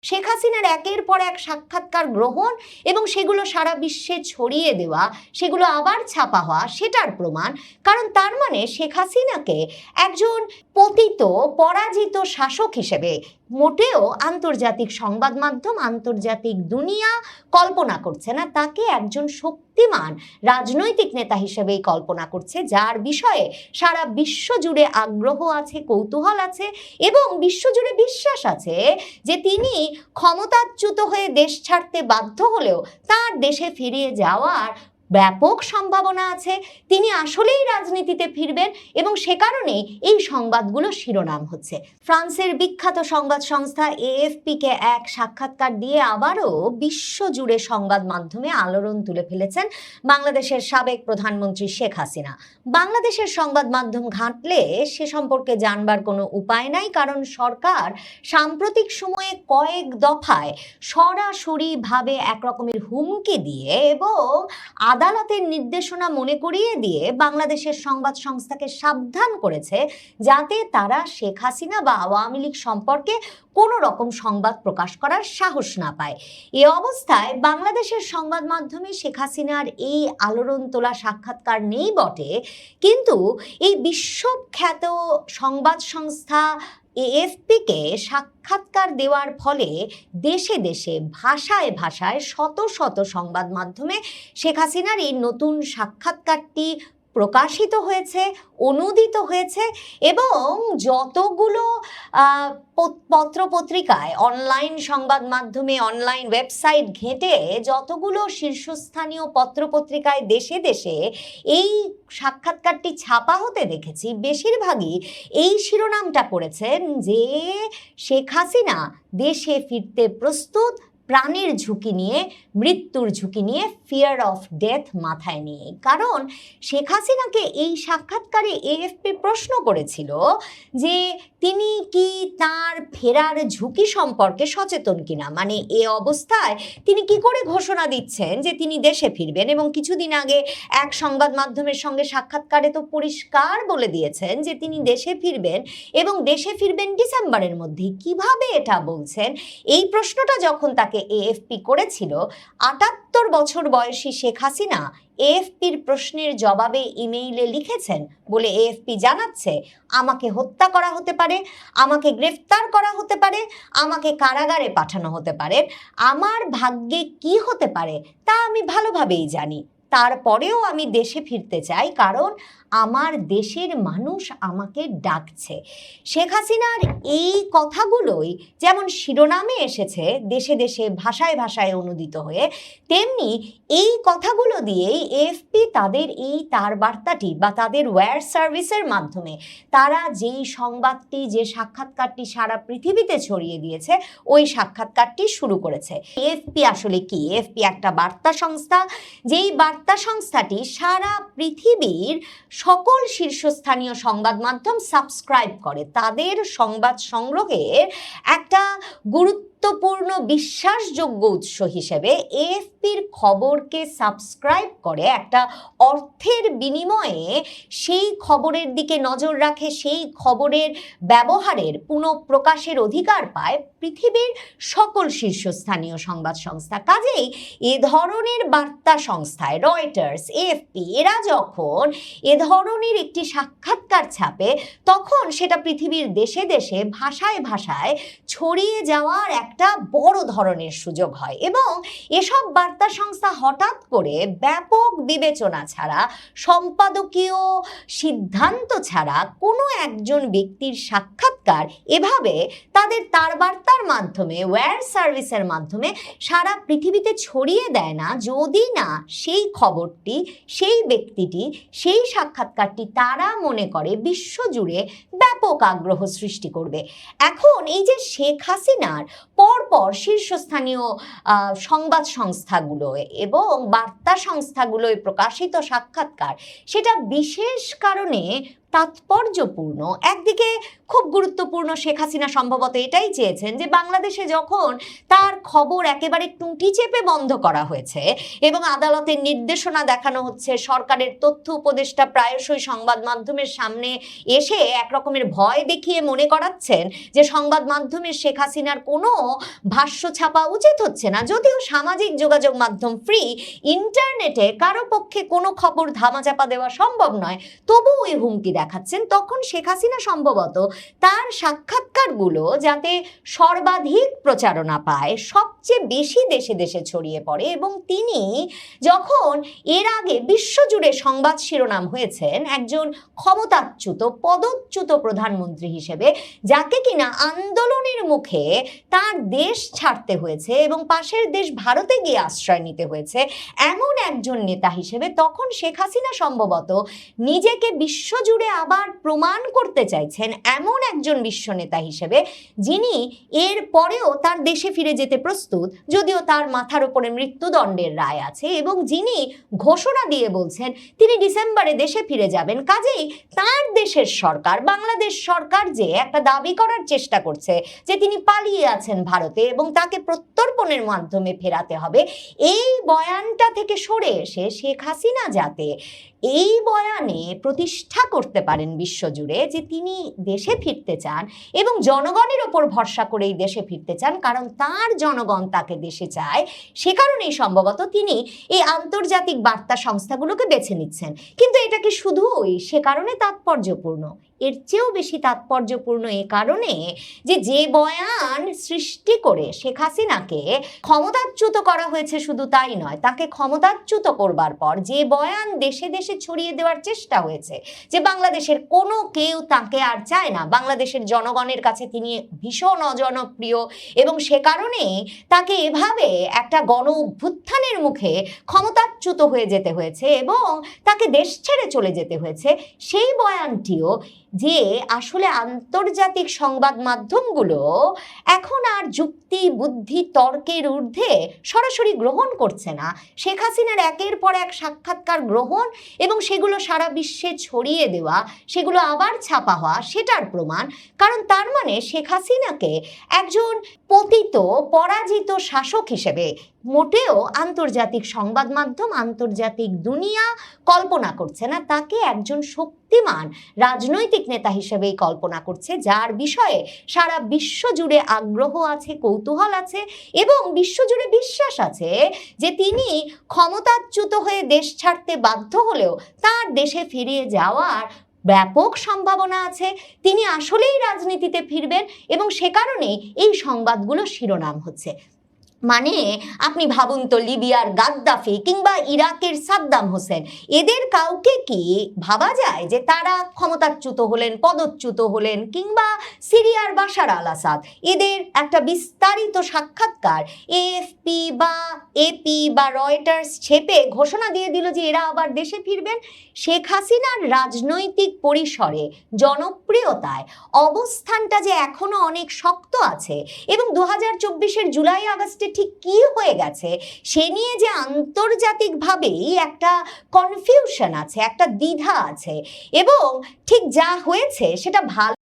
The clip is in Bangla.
শেখ হাসিনার একের পর এক সাক্ষাৎকার গ্রহণ এবং সেগুলো সারা বিশ্বে ছড়িয়ে দেওয়া, সেগুলো আবার ছাপা হওয়া, সেটার প্রমাণ। কারণ তার মানে শেখ হাসিনাকে একজন পতিত পরাজিত শাসক হিসেবে মোটেও আন্তর্জাতিক সংবাদ মাধ্যম, আন্তর্জাতিক দুনিয়া কল্পনা করছে না। তাকে একজন শক্তিমান রাজনৈতিক নেতা হিসেবেই কল্পনা করছে, যার বিষয়ে সারা বিশ্ব জুড়ে আগ্রহ আছে, কৌতূহল আছে এবং বিশ্বজুড়ে বিশ্বাস আছে যে তিনি ক্ষমতাচ্যুত হয়ে দেশ ছাড়তে বাধ্য হলেও তার দেশে ফিরে যাওয়ার ব্যাপক সম্ভাবনা আছে। তিনি আসলেই রাজনীতিতে ফিরবেন এবং সে কারণেই এই সংবাদগুলো শিরোনাম হচ্ছে। ফ্রান্সের বিখ্যাত সংবাদ সংস্থা এএফপিকে এক সাক্ষাৎকার দিয়ে আবারও বিশ্বজুড়ে সংবাদ মাধ্যমে আলোড়ন তুলে ফেলেছেন বাংলাদেশের সাবেক প্রধানমন্ত্রী শেখ হাসিনা। বাংলাদেশের সংবাদ মাধ্যম ঘাঁটলে সে সম্পর্কে জানবার কোনো উপায় নাই, কারণ সরকার সাম্প্রতিক সময়ে কয়েক দফায় সরাসরিভাবে একরকমের হুমকি দিয়ে এবং আদালতের নির্দেশনা মনে করিয়ে দিয়ে বাংলাদেশের সংবাদ সংস্থাকে সাবধান করেছে যাতে তারা শেখ হাসিনা বা আওয়ামী লীগ সম্পর্কে কোনো রকম সংবাদ প্রকাশ করার সাহস না পায়। এ অবস্থায় বাংলাদেশের সংবাদ মাধ্যমে শেখ হাসিনার এই আলোড়ন তোলা সাক্ষাৎকার নেই বটে, কিন্তু এই বিশ্বখ্যাত সংবাদ সংস্থা এএফপিকে সাক্ষাৎকার দেওয়ার ফলে দেশে দেশে ভাষায় ভাষায় শত শত সংবাদ মাধ্যমে শেখ হাসিনার এই নতুন সাক্ষাৎকারটি প্রকাশিত হয়েছে, অনুদিত হয়েছে এবং যতগুলো পত্রপত্রিকায়, অনলাইন সংবাদ মাধ্যমে, অনলাইন ওয়েবসাইট ঘেঁটে যতগুলো শীর্ষস্থানীয় পত্রপত্রিকায় দেশে দেশে এই সাক্ষাৎকারটি ছাপা হতে দেখেছি, বেশিরভাগই এই শিরোনামটা করেছেন যে শেখ হাসিনা দেশে ফিরতে প্রস্তুত, প্রাণের ঝুঁকি নিয়ে, মৃত্যুর ঝুঁকি নিয়ে, ফিয়ার অফ ডেথ মাথায় নিয়ে। কারণ শেখ হাসিনাকে এই সাক্ষাৎকারে এএফপি প্রশ্ন করেছিল যে তিনি কি তার ফেরার ঝুঁকি সম্পর্কে সচেতন কিনা, মানে এ অবস্থায় তিনি কি করে ঘোষণা দিচ্ছেন যে তিনি দেশে ফিরবেন, এবং কিছুদিন আগে এক সংবাদ মাধ্যমের সঙ্গে সাক্ষাৎকারে তো পরিষ্কার বলে দিয়েছেন যে তিনি দেশে ফিরবেন এবং দেশে ফিরবেন ডিসেম্বরের মধ্যে। কিভাবে এটা বলছেন? এই প্রশ্নটা যখন তাকে এএফপি করেছিল, ৭৮ বছর বয়সী শেখ হাসিনা এএফপির প্রশ্নের জবাবে ইমেইলে লিখেছেন বলে এএফপি জানাচ্ছে, আমাকে হত্যা করা হতে পারে, আমাকে গ্রেফতার করা হতে পারে, আমাকে কারাগারে পাঠানো হতে পারে, আমার ভাগ্যে কি হতে পারে তা আমি ভালোভাবেই জানি। তারপরেও আমি দেশে ফিরতে চাই, কারণ আমার দেশের মানুষ আমাকে ডাকছে। শেখ হাসিনার এই কথাগুলোই যেমন শিরোনামে এসেছে দেশে দেশে ভাষায় ভাষায় অনুদিত হয়ে, তেমনি এই কথাগুলো দিয়েই এএফপি তাদের এই তার বার্তাটি বা তাদের ওয়্যার সার্ভিসের মাধ্যমে তারা যেই সংবাদটি, যে সাক্ষাৎকারটি সারা পৃথিবীতে ছড়িয়ে দিয়েছে, ওই সাক্ষাৎকারটি শুরু করেছে। এএফপি আসলে কি? এএফপি একটা বার্তা সংস্থা, যেই বার্তা সংস্থাটি সারা পৃথিবীর সকল শীর্ষস্থানীয় সংবাদ মাধ্যম সাবস্ক্রাইব করে। তাদের সংবাদ সংগ্রহের একটা গুরুত্বপূর্ণ বিশ্বাসযোগ্য উৎস হিসেবে এএফপির খবরকে সাবস্ক্রাইব করে, একটা অর্থের বিনিময়ে সেই খবরের দিকে নজর রাখে, সেই খবরের ব্যবহারের পুনঃপ্রকাশের অধিকার পায় পৃথিবীর সকল শীর্ষস্থানীয় সংবাদ সংস্থা। কাজেই এ ধরনের বার্তা সংস্থায় রয়টার্স, এএফপি, এরা যখন এ ধরনের একটি সাক্ষাৎকার ছাপে, তখন সেটা পৃথিবীর দেশে দেশে ভাষায় ভাষায় ছড়িয়ে যাওয়ার একটা বড় ধরনের সুযোগ হয় এবং এসব বার্তা সংস্থা হঠাৎ করে ব্যাপক বিবেচনা ছাড়া, সম্পাদকীয় সিদ্ধান্ত ছাড়া কোনো একজন ব্যক্তির সাক্ষাৎকার এভাবে তাদের তার বার্তার মাধ্যমে, ওয়্যার সার্ভিসের মাধ্যমে সারা পৃথিবীতে ছড়িয়ে দেয় না, যদি না সেই খবরটি, সেই ব্যক্তিটি, সেই সাক্ষাৎকারটি তারা মনে করে বিশ্বজুড়ে ব্যাপক আগ্রহ সৃষ্টি করবে। এখন এই যে শেখ হাসিনার পরপর শীর্ষস্থানীয় সংবাদ সংস্থাগুলো এবং বার্তা সংস্থাগুলোয় প্রকাশিত সাক্ষাৎকার, সেটা বিশেষ কারণে তাৎপর্যপূর্ণ। একদিকে খুব গুরুত্বপূর্ণ, শেখ হাসিনা সম্ভবত এটাই চেয়েছেন যে বাংলাদেশে যখন তার খবর একেবারে টুঁটি চেপে বন্ধ করা হয়েছে এবং আদালতের নির্দেশনা দেখানো হচ্ছে, সরকারের তথ্য উপদেষ্টা প্রায়শই সংবাদ মাধ্যমের সামনে এসে একরকমের ভয় দেখিয়ে মনে করাচ্ছেন যে সংবাদ মাধ্যমে শেখ হাসিনার কোনো ভাষ্য ছাপা উচিত হচ্ছে না, যদিও সামাজিক যোগাযোগ মাধ্যম ফ্রি, ইন্টারনেটে কারো পক্ষে কোনো খবর ধামাচাপা দেওয়া সম্ভব নয়, তবু ওই হুমকি দেখাচ্ছেন। তখন শেখ হাসিনা সম্ভবত তার সাক্ষাৎকারগুলো যাতে সর্বাধিক প্রচারণা পায়, সবচেয়ে বেশি দেশে দেশে ছড়িয়ে পড়ে, এবং তিনি যখন এর আগে বিশ্বজুড়ে সংবাদ শিরোনাম হয়েছেন একজন ক্ষমতাচ্যুত পদচ্যুত প্রধানমন্ত্রী হিসেবে, যাকে কিনা আন্দোলনের মুখে তার দেশ ছাড়তে হয়েছে এবং পাশের দেশ ভারতে গিয়ে আশ্রয় নিতে হয়েছে, এমন একজন নেতা হিসেবে তখন শেখ হাসিনা সম্ভবত নিজেকে বিশ্বজুড়ে আবার প্রমাণ করতে চাইছেন এমন একজন বিশ্ব নেতা হিসেবে, যিনি এর পরেও তার দেশে ফিরে যেতে প্রস্তুত, যদিও তার মাথার উপরে মৃত্যুদণ্ডের রায় আছে, এবং যিনি ঘোষণা দিয়ে বলছেন তিনি ডিসেম্বরে দেশে ফিরে যাবেন। কাজেই তার দেশের সরকার, বাংলাদেশ সরকার, যে একটা দাবি করার চেষ্টা করছে যে তিনি পালিয়ে আছেন ভারতে এবং তাকে প্রত্যর্পণের মাধ্যমে ফেরাতে হবে, এই বয়ানটা থেকে সরে এসে শেখ হাসিনা যাতে এই বয়ানে প্রতিষ্ঠা করতে পারেন বিশ্বজুড়ে যে তিনি দেশে ফিরতে চান এবং জনগণের ওপর ভরসা করেই দেশে ফিরতে চান, কারণ তার জনগণ তাকে দেশে চায়, সে কারণেই সম্ভবত তিনি এই আন্তর্জাতিক বার্তা সংস্থাগুলোকে বেছে নিচ্ছেন। কিন্তু এটা কি শুধুই সে কারণে তাৎপর্যপূর্ণ? এর চেয়েও বেশি তাৎপর্যপূর্ণ এ কারণে যে বয়ান সৃষ্টি করে শেখ হাসিনাকে ক্ষমতাচ্যুত করা হয়েছে, শুধু তাই নয়, তাকে ক্ষমতাচ্যুত করবার পর যে বয়ান দেশে দেশে ছড়িয়ে দেওয়ার চেষ্টা হয়েছে যে বাংলাদেশের কোনো কেউ তাকে আর চায় না, বাংলাদেশের জনগণের কাছে তিনি ভীষণ অজনপ্রিয়, এবং সে কারণে তাকে এভাবে একটা গণ অভ্যুত্থানের মুখে ক্ষমতাচ্যুত হয়ে যেতে হয়েছে এবং তাকে দেশ ছেড়ে চলে যেতে হয়েছে, সেই বয়ানটিও যে আসলে আন্তর্জাতিক সংবাদ মাধ্যমগুলো এখন আর যুক্তি বুদ্ধি তর্কের ঊর্ধ্বে সরাসরি গ্রহণ করছে না, শেখ হাসিনার একের পর এক সাক্ষাৎকার গ্রহণ এবং সেগুলো সারা বিশ্বে ছড়িয়ে দেওয়া, সেগুলো আবার ছাপা হওয়া, সেটার প্রমাণ। কারণ তার মানে শেখ হাসিনাকে একজন পতিত পরাজিত শাসক হিসেবে মোটেও আন্তর্জাতিক সংবাদ মাধ্যম, আন্তর্জাতিক দুনিয়া কল্পনা করছে না, তাকে একজন শক্তিমান রাজনৈতিক নেতা হিসেবেই কল্পনা করছে, যার বিষয়ে সারা বিশ্ব জুড়ে আগ্রহ আছে, কৌতূহল আছে এবং বিশ্বজুড়ে বিশ্বাস আছে যে তিনি ক্ষমতাচ্যুত হয়ে দেশ ছাড়তে বাধ্য হলেও তার দেশে ফিরে যাওয়ার ব্যাপক সম্ভাবনা আছে, তিনি আসলেই রাজনীতিতে ফিরবেন, এবং সে কারণেই এই সংবাদগুলো শিরোনাম হচ্ছে। মানে আপনি ভাবুন তো, লিবিয়ার গাদ্দাফি কিংবা ইরাকের সাদ্দাম হোসেন, এদের কাউকে কি ভাবা যায় যে তারা ক্ষমতাচ্যুত হলেন, পদচ্যুত হলেন, কিংবা সিরিয়ার বাশার আল আসাদ, এদের একটা বিস্তারিত সাক্ষাৎকার এএফপি বা এপি বা রয়টার্স ছেপে ঘোষণা দিয়ে দিল যে এরা আবার দেশে ফিরবেন? শেখ হাসিনার রাজনৈতিক পরিসরে জনপ্রিয়তায় অবস্থানটা যে এখনো অনেক শক্ত আছে এবং 2024-এর জুলাই আগস্টে ঠিক কি হয়ে গেছে সে নিয়ে যে আন্তর্জাতিকভাবেই একটা কনফিউশন আছে, একটা দ্বিধা আছে, এবং ঠিক যা হয়েছে সেটা ভালো